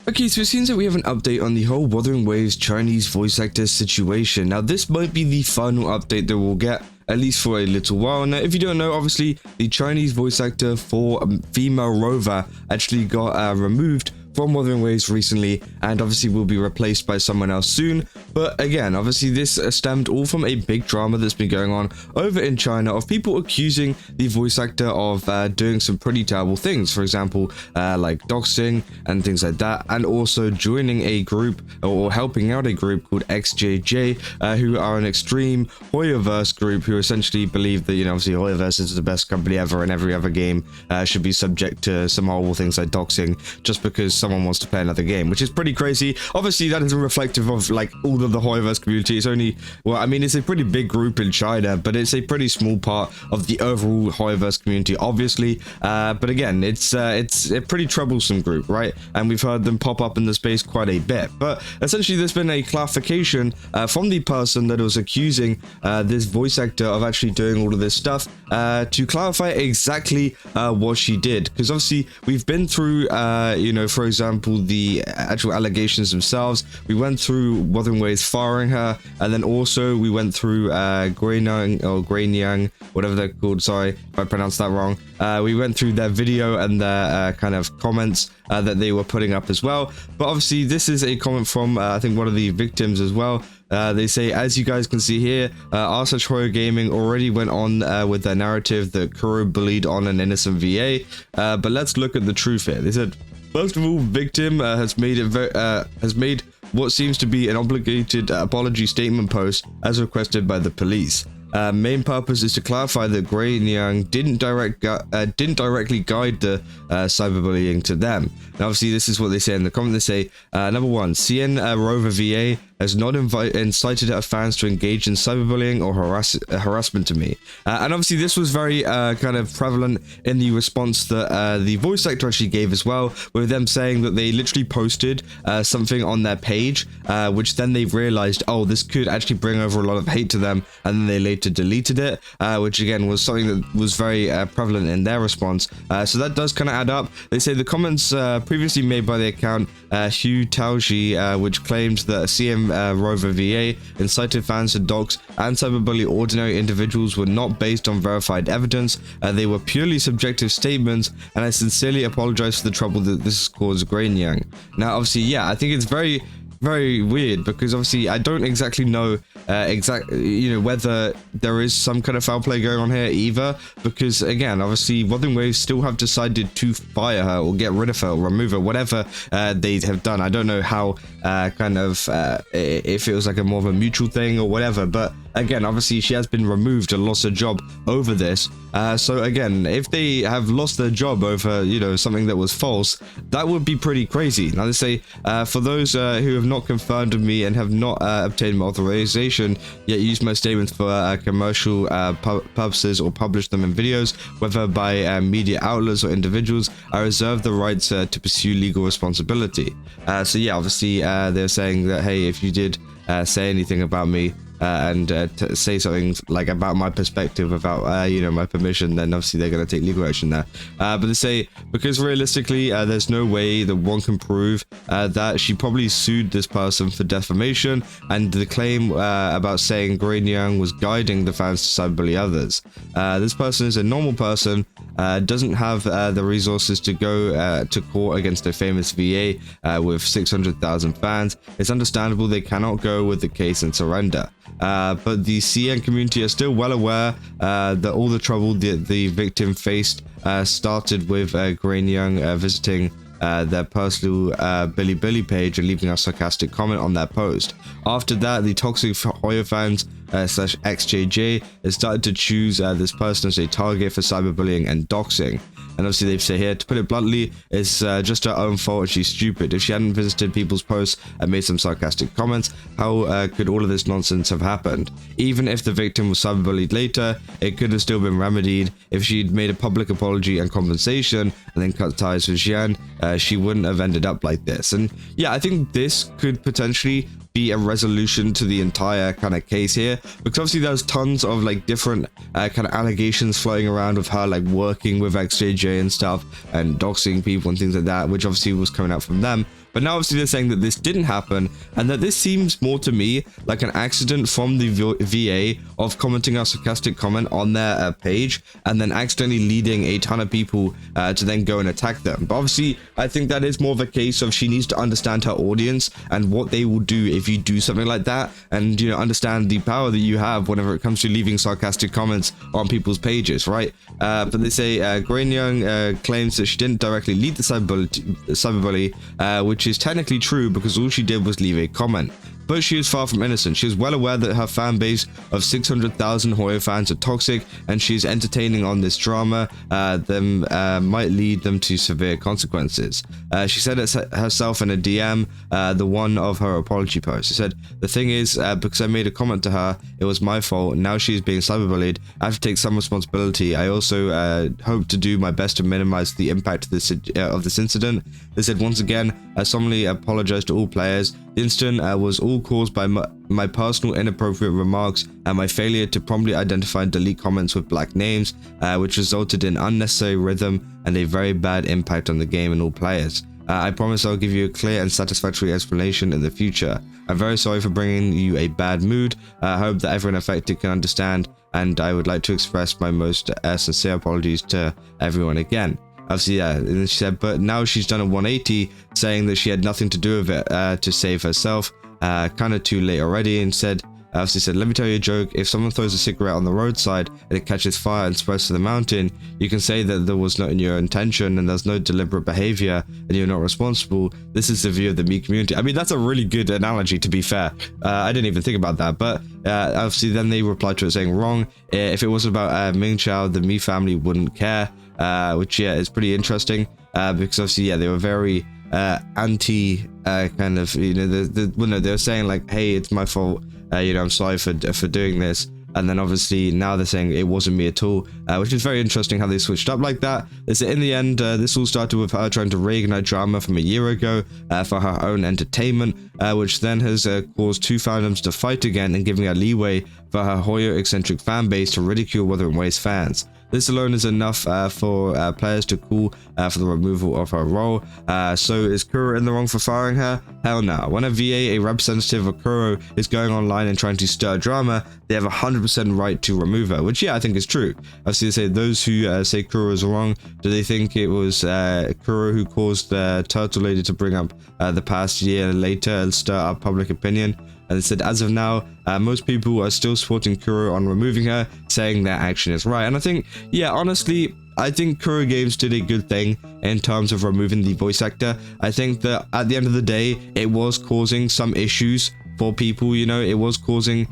Okay, so it seems that we have an update on the whole Wuthering Waves Chinese voice actor situation. Now, this might be the final update that we'll get, at least for a little while. Now, if you don't know, obviously, the Chinese voice actor for Female Rover actually got removed from Wuthering Waves recently, and obviously will be replaced by someone else soon. But again, obviously this stemmed all from a big drama that's been going on over in China of people accusing the voice actor of doing some pretty terrible things, for example like doxing and things like that, and also joining a group or helping out a group called XJJ, who are an extreme Hoyoverse group who essentially believe that, you know, obviously Hoyoverse is the best company ever and every other game should be subject to some horrible things like doxing just because someone wants to play another game, which is pretty crazy. Obviously that isn't reflective of like all of the Hoyoverse community. It's only, well, I mean, it's a pretty big group in China, but it's a pretty small part of the overall Hoyoverse community, obviously. But again, it's a pretty troublesome group, right? And we've heard them pop up in the space quite a bit. But essentially there's been a clarification from the person that was accusing this voice actor of actually doing all of this stuff to clarify exactly what she did, because obviously we've been through you know, for example, the actual allegations themselves. We went through Wuthering Waves firing her, and then also we went through Grainang, whatever they're called, sorry if I pronounced that wrong. We went through their video and their kind of comments that they were putting up as well. But obviously this is a comment from I think one of the victims as well. They say, as you guys can see here, r/Hoyo Gaming already went on with their narrative that Kuro bullied on an innocent VA, but let's look at the truth here. They said, first of all, victim has made what seems to be an obligated apology statement post as requested by the police. Main purpose is to clarify that Grainang didn't directly guide the cyberbullying to them. And obviously, this is what they say in the comment. They say, number one, CN Rover VA has not incited her fans to engage in cyberbullying or harassment to me. And obviously this was very kind of prevalent in the response that the voice actor actually gave as well, with them saying that they literally posted something on their page, which then they realized, oh, this could actually bring over a lot of hate to them, and then they later deleted it, which again was something that was very prevalent in their response. So that does kind of add up. They say the comments previously made by the account Hugh Taoji, which claimed that CM Rover VA incited fans to dox and cyberbully ordinary individuals were not based on verified evidence. They were purely subjective statements, and I sincerely apologize for the trouble that this has caused Grainang. Now, obviously, yeah, I think it's very weird, because obviously I don't exactly know whether there is some kind of foul play going on here either, because again, obviously Wuthering Waves still have decided to fire her or get rid of her or remove her, whatever they have done. I don't know how if it was like a more of a mutual thing or whatever, but again, obviously she has been removed and lost her job over this. So again, if they have lost their job over, you know, something that was false, that would be pretty crazy. Now they say, for those who have not confirmed with me and have not obtained my authorization yet used my statements for commercial purposes or published them in videos, whether by media outlets or individuals, I reserve the right to pursue legal responsibility. So yeah, obviously they're saying that, hey, if you did say anything about me and to say something like about my perspective without you know, my permission, then obviously they're going to take legal action there. But they say, because realistically there's no way that one can prove that she probably sued this person for defamation, and the claim about saying Grainang was guiding the fans to cyberbully others. This person is a normal person, doesn't have the resources to go to court against a famous VA with 600,000 fans. It's understandable they cannot go with the case and surrender. But the CN community are still well aware that all the trouble the victim faced started with Grainang visiting their personal Bilibili page and leaving a sarcastic comment on their post. After that, the toxic Hoyo fans slash XJJ has started to choose this person as a target for cyberbullying and doxing. And obviously they say here, to put it bluntly, it's just her own fault and she's stupid. If she hadn't visited people's posts and made some sarcastic comments, how could all of this nonsense have happened? Even if the victim was cyberbullied later, it could have still been remedied. If she'd made a public apology and compensation and then cut ties with Xian, she wouldn't have ended up like this. And yeah, I think this could potentially be a resolution to the entire kind of case here, because obviously there's tons of like different kind of allegations floating around of her like working with XJJ and stuff and doxing people and things like that, which obviously was coming out from them. But now obviously they're saying that this didn't happen, and that this seems more to me like an accident from the VA of commenting a sarcastic comment on their page, and then accidentally leading a ton of people to then go and attack them. But obviously I think that is more of a case of she needs to understand her audience and what they will do if you do something like that, and understand the power that you have whenever it comes to leaving sarcastic comments on people's pages, right? But they say Grain Young claims that she didn't directly lead the cyberbully, which is technically true because all she did was leave a comment. But she is far from innocent. She is well aware that her fan base of 600,000 Hoyo fans are toxic, and she is entertaining on this drama might lead them to severe consequences. She said it herself in a DM, the one of her apology post. She said, "The thing is, because I made a comment to her, it was my fault. Now she's being cyberbullied. I have to take some responsibility. I also hope to do my best to minimize the impact of this incident." They said, "Once again, I solemnly apologize to all players. The incident was all caused by my personal inappropriate remarks and my failure to promptly identify and delete comments with black names, which resulted in unnecessary rhythm and a very bad impact on the game and all players. I promise I'll give you a clear and satisfactory explanation in the future. I'm very sorry for bringing you a bad mood. I hope that everyone affected can understand, and I would like to express my most sincere apologies to everyone again." Obviously, yeah, and she said, but now she's done a 180, saying that she had nothing to do with it to save herself. Kind of too late already, and said, obviously said, "Let me tell you a joke. If someone throws a cigarette on the roadside and it catches fire and spreads to the mountain, you can say that there was not in your intention and there's no deliberate behavior and you're not responsible. This is the view of the me community." I mean, that's a really good analogy, to be fair. I didn't even think about that, but obviously then they replied to it saying, "Wrong. If it was about Ming Chao, the me family wouldn't care," which, yeah, is pretty interesting, because obviously, yeah, they were very anti kind of, they were saying like, "Hey, it's my fault, I'm sorry for doing this," and then obviously now they're saying it wasn't me at all, which is very interesting how they switched up like that. They said in the end, this all started with her trying to reignite drama from a year ago for her own entertainment, which then has caused two fandoms to fight again and giving her leeway for her Hoyo eccentric fan base to ridicule Wuthering Waves fans. This alone is enough for players to call for the removal of her role. So is Kuro in the wrong for firing her? Hell no. When a VA, a representative of Kuro, is going online and trying to stir drama, they have 100% right to remove her, which, yeah, I think is true. Obviously, they say those who say Kuro is wrong, do they think it was Kuro who caused the turtle lady to bring up the past year later and stir up public opinion? And they said, as of now, most people are still supporting Kuro on removing her, saying their action is right. And I think, yeah, honestly, I think Kuro Games did a good thing in terms of removing the voice actor. I think that at the end of the day, it was causing some issues for people, it was causing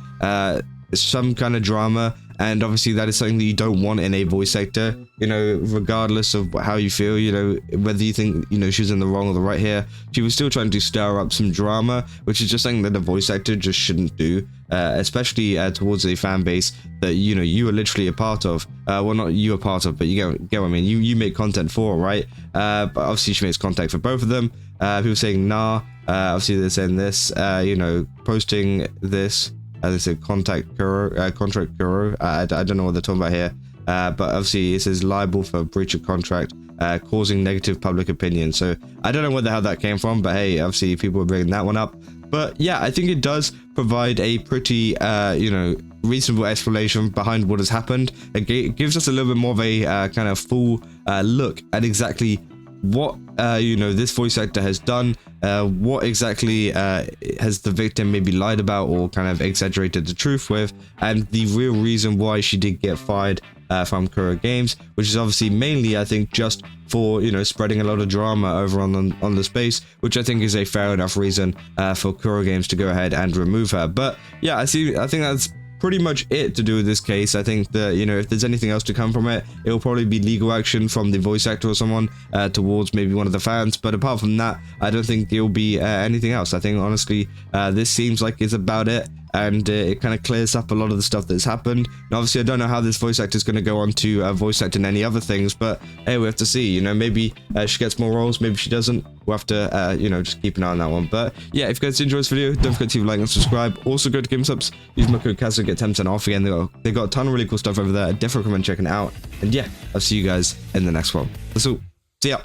some kind of drama. And obviously that is something that you don't want in a voice actor, regardless of how you feel, whether you think, she's in the wrong or the right here. She was still trying to stir up some drama, which is just something that a voice actor just shouldn't do, especially towards a fan base that, you are literally a part of. Well, not you a part of, but you get what I mean. You make content for, right? But obviously she makes content for both of them. People saying, nah, obviously they're saying this, posting this. As I said, contract Kuro. I don't know what they're talking about here, but obviously it says liable for breach of contract, causing negative public opinion. So I don't know where the hell that came from, but hey, obviously people are bringing that one up. But yeah, I think it does provide a pretty, reasonable explanation behind what has happened. It gives us a little bit more of a kind of full look at exactly what this voice actor has done, what exactly has the victim maybe lied about or kind of exaggerated the truth with, and the real reason why she did get fired from Kuro Games, which is obviously mainly, I think, just for spreading a lot of drama over on the space, which I think is a fair enough reason for Kuro Games to go ahead and remove her. But yeah, I think that's pretty much it to do with this case. I think that, if there's anything else to come from it, it will probably be legal action from the voice actor or someone towards maybe one of the fans. But apart from that, I don't think it will be anything else. I think, honestly, this seems like it's about it. And it kind of clears up a lot of the stuff that's happened. And obviously, I don't know how this voice actor is going to go on to voice act in any other things, but hey, we have to see. Maybe she gets more roles, maybe she doesn't. We'll have to, just keep an eye on that one. But yeah, if you guys enjoyed this video, don't forget to like and subscribe. Also, go to GameSups, use my code CASA, get 10% off again. They got a ton of really cool stuff over there. I definitely recommend checking it out. And yeah, I'll see you guys in the next one. That's all. See ya.